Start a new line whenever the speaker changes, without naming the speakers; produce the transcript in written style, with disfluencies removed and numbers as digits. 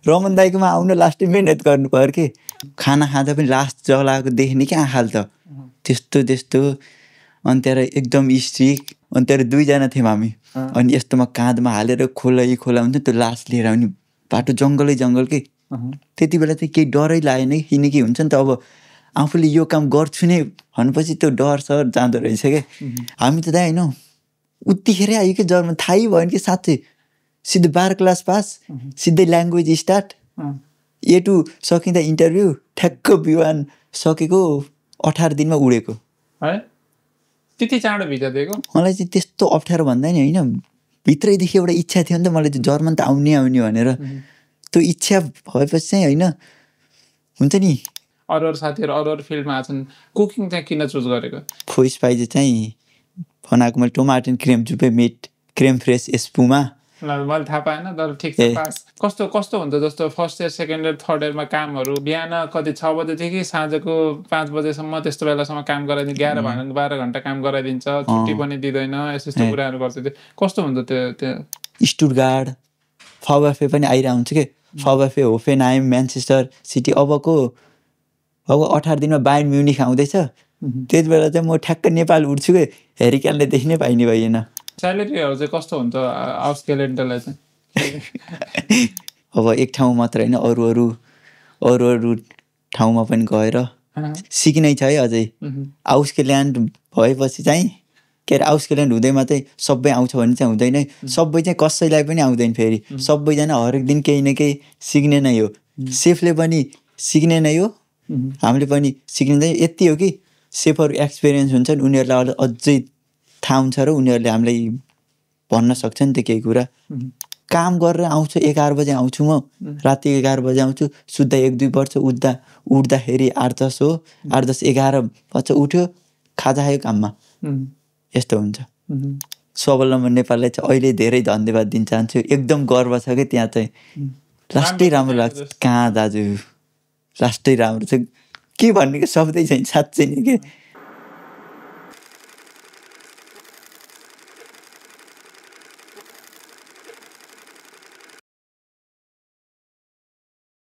रमन दाइकोमा आउन लास्टै मिहिनेत गर्नु पर्यो कि खाना खाँदा पनि लास्ट जलाएको देख्ने कि आँखाले त त्यस्तो त्यस्तो अनि त्यहाँ एकदम स्ट्रिक अनि त्यहाँ 2जना थियौँ हामी अनि यस्तोमा काँधमा हालेर खोला हुन्छ त्यो लास लिएर अनि बाटो जङ्गल के त्यति बेला चाहिँ केही डरै लागेन कि किनकि हुन्छ नि त अब आफूले यो काम गर्छु नै भनेपछि त्यो डर सर जाँदो रहेछ क्या हामी त दाइ होइन उतिखेरै आयो कि जर्मन थाहै भएन कि साँच्चै सिधै 12 क्लास पास सिधै ल्याङ्ग्वेज स्टार्ट A2 सकिँदा इन्टरभ्यू ठ्याक्क B1 सकेको 18 दिनमा उडेको
त्यति चाँडो भिजा दिएको
मलाई चाहिँ त्यस्तो अप्ठ्यारो भन्दा नि होइन भित्रैदेखि एउटा इच्छा थियो नि त मलाई चाहिँ जर्मन त आउने भनेर त्यो इच्छा भएपछि चाहिँ होइन हुन्छ नि
अरू साथीहरू अरू फिल्डमा आछन् कुकिङ चाहिँ किन चुज गरेको
फोइस पाइजे चाहिँ बनाएको मैले टोमाटो क्रेम जुपे मिट क्रेम फ्रेस एस्पुमा
मैले थाहा पाएन तर ठिक छ पास कस्तो हुन्छ जस्तो first year second year third इयरमा कामहरू बिहान कति 6 बजेदेखि साँझको 5 बजेसम्म त्यस्तो बेलासम्म काम गराइदिन्छ 11 घन्टा काम गराइदिन्छ छुट्टी पनि दिँदैन यस्तो कुराहरू गर्दै थियो कस्तो हुन्छ त्यो
स्टुटगार्ड फबएफए पनि आइरहेको हुन्छ कि फबएफए होफेनहाइम म्यानचेस्टर सिटी अब 18 दिनमा बायर्न म्युनिख आउँदैछ त्यति बेला चाहिँ म ठ्याक्क नेपाल उड्छु कि हेरिक्यानले देख्नै पाइने भएन
स्यालेरीहरू चाहिँ कस्तो हुन्छ आउस्केलेन्टलाई चाहिँ
अब एक ठाउँ मात्र होइन अरू ठाउँमा पनि गएर सिक्नै छ है अझै आउस्केल्यान्ड भएपछि चाहिँ के अरे आउस्केल्यान्ड हुँदैमा चाहिँ सबै आउँछ भने चाहिँ हुँदैन सबै चाहिँ कसैलाई पनि आउँदैन फेरि सबैजना हरेक दिन केही न केही सिक्ने नै हो सेफले पनि सिक्ने नै हो हामीले पनि सिक्ने नै यति हो कि सेफहरू एक्सपिरियन्स हुन्छन् उनीहरूलाई अझै थाहा हुन्छ र उनीहरूले हामीलाई भन्न सक्छ नि त केही कुरा काम गरेर आउँछु 11 बजे आउँछु म राति 11 बजे आउँछु सुत्दा 1-2 वर्ष उठ्दाखेरि 8-10 हो 8-10 11 बच्चा उठ्यो खाजा खायो काममा यस्तो हुन्छ स्वावलम्बन नेपाललाई चाहिँ अहिले धेरै धन्यवाद दिन चाहन्छु एकदम गर्व छ कि त्यहाँ चाहिँ लास्टै राम्रो लाग्छ कहाँ दाजु लास्टै राम्रो छ के भन्ने कि शब्दै छैन साँच्चै नि के